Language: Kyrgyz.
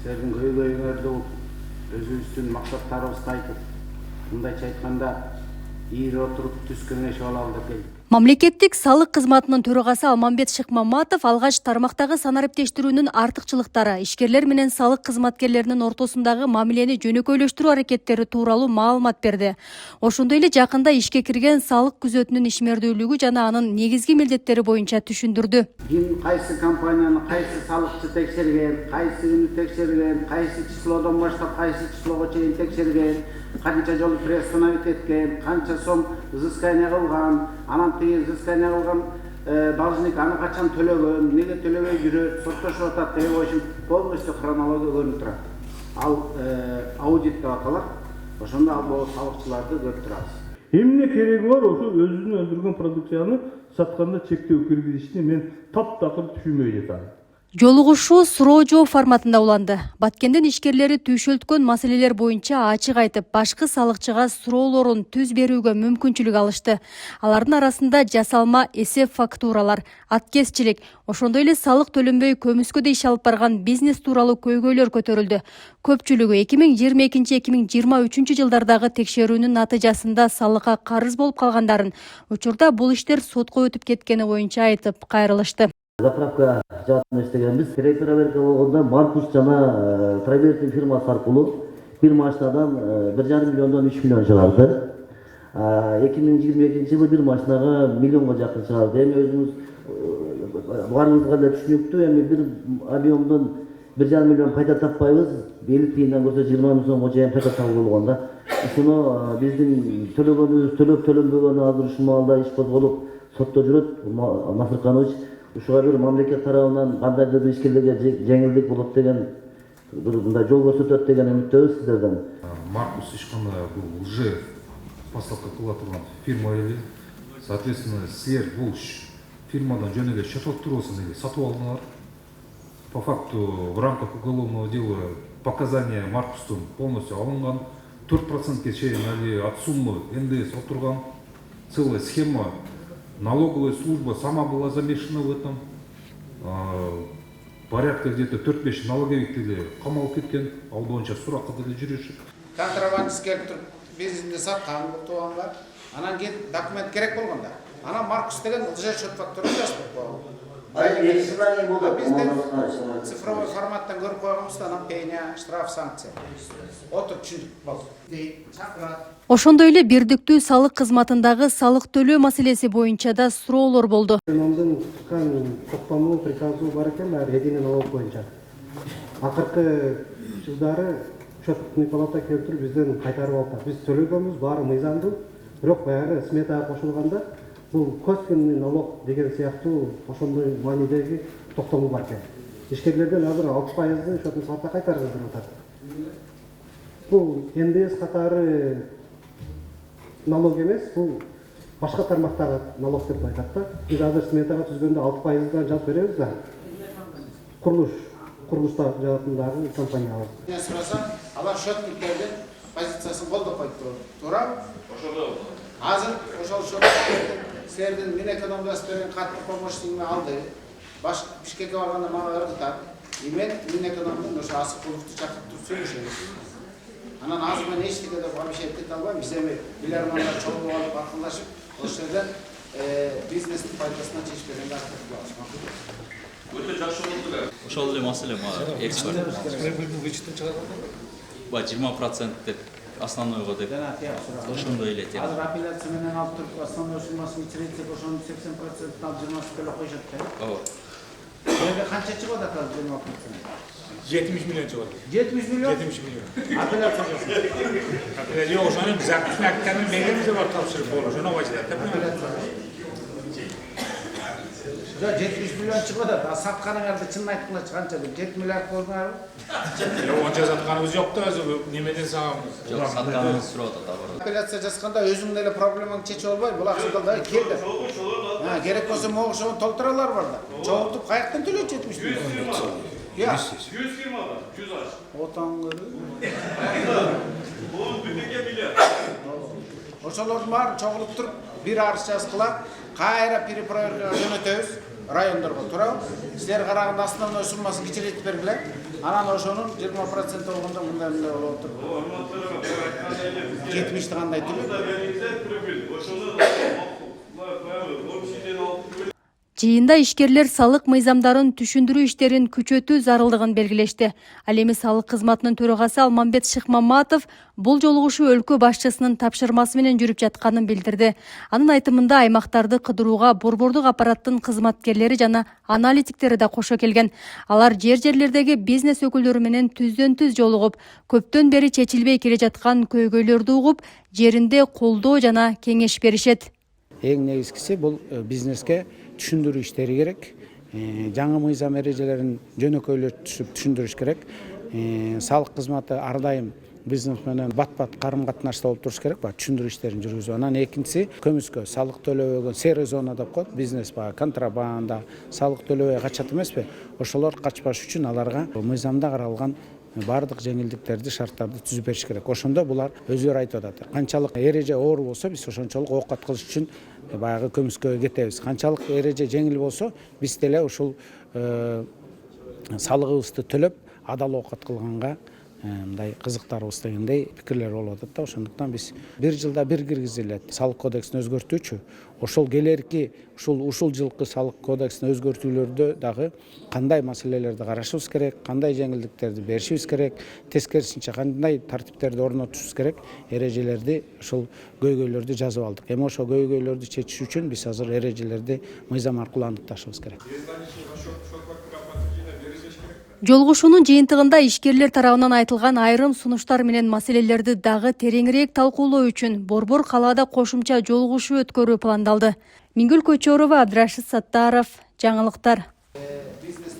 силердин көйгөйүңөрдү угуп, өзүбүздүн максаттарыбызды айтып, мындайча айтканда, ийип отуруп түз кеңешип алалы деп келдик. Мамлекеттик салык кызматынын төрагасы Алмамбет Шыкмаматов алгач тармактагы санариптештирүүнүн артыкчылыктары, ишкерлер менен салык кызматкерлеринин ортосундагы мамилени жөнөкөйлөштүрүү аракеттери тууралуу маалымат берди. Ошондой эле жакында ишке кирген салык күзөтүнүн ишмердүүлүгү жана анын негизги милдеттери боюнча түшүндүрдү. Ким кайсы компанияны кайсы салыкчы текшерген, кайсы күнү текшерген, кайсы числодон баштап кайсы числого чейин текшерген, канча жолу приостановить эткен, канча сом взыскание кылган, анан тиги взыскание кылган должник аны качан төлөгөн, неге төлөбөй жүрөт, соттошуп атат деген ошо полностью хронология көрүнүп турат. Ал аудит деп аталат. Ошондо ал салыкчыларды көрүп турабыз. Эмне кереги бар ошо өзүнүн өндүргөн продукцияны сатканда чектөө киргизишти мен таптакыр түшүнбөй жатам. Жолугушуу суроо жооп форматында уланды. Баткендин ишкерлери түйшөлткөн маселелер боюнча ачык айтып, башкы салыкчыга суроолорун түз берүүгө мүмкүнчүлүк алышты. Алардын арасында жасалма эсеп фактуралар, аткезчилик, ошондой эле салык төлөнбөй көмүскөдө иш алып барган бизнес тууралуу көйгөйлөр көтөрүлдү. Көпчүлүгү 2022-2023 жылдардагы текшерүүнүн натыйжасында салыкка карыз болуп калгандарын, учурда бул иштер сотко өтүп кеткени боюнча айтып кайрылышты. Заправка жаатында иштегенбиз. Перепроверка болгондо Маркус жана проверка фирмасы аркылуу бир машинадан 1,5 миллиондон 3 миллион чыгарды. 2022 жылы бир машинага миллионго жакын чыгарды. Эми өзүңүз баарыңызга да түшүнүктүү, эми бир объемдон 1,5 миллион пайда таппайбыз. 50 тыйындан көрсө 20 миң сомго чейин пайда табуу болгон да. Ушуну биздин төлөгөнүбүз төлөнбөгөнү азыр ушул маалда иш козголуп сотто жүрөт. Насырканович ушуга бир мамлекет тарабынан кандайдыр бир ишкерлерге жеңилдик болот деген мындай жол көрсөтөт деген үмүттөбүз сиздерден. Маркус ишкана бул уже поставка кыла турган фирма эле. Соответственно, силер бул фирмадан жөн эле счет фактурасын эле сатып алдыңар. По факту в рамках уголовного дела показания Маркустун полностью алынган. 4%ке чейин али от суммы НДС отурган. Целая схема. Налоговая служба сама была замешана в этом. Порядка где-то 4-5 налоговик деле камалып кеткен. Ал боюнча суракка деле жүрүшүп. Контрабандист келип туруп бензинди саткан тууганга, анан кийин документ керек болгондо. Анан Маркус деген лжец счет фактура жазып койгон. Бизден цифровой форматтан көрүп койгонбуз, анан пеня, штраф, санкция. Отуруп түшүндүк болду. Ошондой эле бирдиктүү салык кызматындагы салык төлөө маселеси боюнча да суроолор болду. Мамдын чыккан токтомуу приказу бар экен, единый налог боюнча. Акыркы жылдары счетный палата келтирип бизден кайтарып алды. Биз төлөгөнбүз, баары мыйзамдуу. Бирок баягы сметага кошулганда бул косвенный налог деген сыяктуу ошондой маанидеги токтомуу бар экен. Ишкерлерден азыр 60% счетный палата кайтарып атат. Бул НДС катары налог эмес, бул башка тармактагы налог деп айтат да. Биз азыр сметага түзгөндө 6%дан жазып беребиз да. Курулушта жаатындагы компаниялар. Мен сурасам, алар счетниктердин позициясын колдоп койду. Туура? Ошондо. Азыр ошол счетниктердин силердин Минэкономдас берген катты помощниктин алды. Баш Бишкекке барганда мага ыргытат. Мен Минэкономдун ошо Асыкуловду чакырып туруп сүйлөшөбүз. Анан азыр мен эчтеке деп вообще айта албайм. Биз эми билермандар чогулуп алып акылдашып, ошол жерден бизнестин пайдасына чечип бергенде аракет кылабыз. Өтө жакшы болду да. Ошол эле маселе мага экспорт. Вычеттен чыгарганда? 20% деп основнойго деп. Ошондой эле тема. Азыр апелляция менен алып туруп основной суммасын ичирсек, ошонун 80% алып 20% төлөп коюшат да. Ооба. Силерге канча чыгып атат азыр 20%? 70 миллион чыгат. 70 миллион? 70 миллион. Апелляция жасап. Апелляция ошону закуптун актарын беребиз деп тапшырып болот. Ошону бачылат. Апелляция. 70 миллион чыгып атат. Сатканыңарды чынын айткыңарчы канча деп 7 миллиард болдуңарбы? Онча сатканыбыз жок да, өзү немеден сагам. Жок, сатканын сурап атат абар. Апелляция жазганда өзүңдүн эле проблемаңды чечип албай, бул акчаларды кел деп. Керек болсо могу ошону толтуралар бар да. Чогултуп каяктан төлөйт 70 миллион? 100 фирмадан, 100 аш. Отаңгы. Бул бүтүнкө миллиард. Ошолордун баарын чогулуп туруп, бир арыз жазгыла, кайра перепроверка жөнөтөбүз райондорго, туурабы? Силер караганда основной суммасын кичирейтип бергиле. Анан ошонун 20% болгондо мындай болуп отур. 70 кандай түгүл. Жыйында ишкерлер салык мыйзамдарын түшүндүрүү иштерин күчөтүү зарылдыгын белгилешти. Ал эми салык кызматынын төрагасы Алмамбет Шыкмаматов бул жолугушуу өлкө башчысынын тапшырмасы менен жүрүп жатканын билдирди. Анын айтымында аймактарды кыдырууга борбордук аппараттын кызматкерлери жана аналитиктери да кошо келген. Алар жерлердеги бизнес өкүлдөрү менен түздөн-түз жолугуп, көптөн бери чечилбей келе жаткан көйгөйлөрдү угуп, жеринде колдоо жана кеңеш беришет. Эң негизгиси бул бизнеске түшүндүрүү иштери керек. Жаңы мыйзам эрежелерин жөнөкөйлөтүп түшүндүрүш керек. Салык кызматы ар дайым бизнес менен бат-бат карым-катнашта болуп туруш керек. Түшүндүрүү иштерин жүргүзүү. Анан экинчиси көмүскө салык төлөбөгөн серый зона деп коет. Бизнес контрабанда, салык төлөбөй качат эмеспи? Ошолор качпаш үчүн аларга мыйзамда каралган бардык жеңилдиктерди, шарттарды түзүп бериш керек. Ошондо булар өздөрү айтып атат. Канчалык эреже оор болсо, биз ошончолук оокат кылыш үчүн баягы көмүскөгө кетебиз. Канчалык эреже жеңил болсо, биз деле ушул салыгыбызды төлөп, адал оокат кылганга мындай кызыктарбыз дегендей пикирлер болуп атат да. Ошондуктан биз бир жылда бир киргизилет салык кодексин өзгөртүүчү. Ошол келерки ушул жылкы салык кодексин өзгөртүүлөрдө дагы кандай маселелерди карашыбыз керек, кандай жеңилдиктерди беришибиз керек, тескерисинче кандай тартиптерди орнотушубуз керек, эрежелерди, ушул көйгөйлөрдү жазып алдык. Эми ошол көйгөйлөрдү чечиш үчүн биз азыр эрежелерди мыйзам аркылуу аныкташыбыз керек. Жолугушуунун жыйынтыгында ишкерлер тарабынан айтылган айрым сунуштар менен маселелерди дагы тереңирээк талкуулоо үчүн борбор калаада кошумча жолугушуу өткөрүү пландалды. Миңгүл Көчөрова, Абдрашид Саттаров, жаңылыктар. Бизнес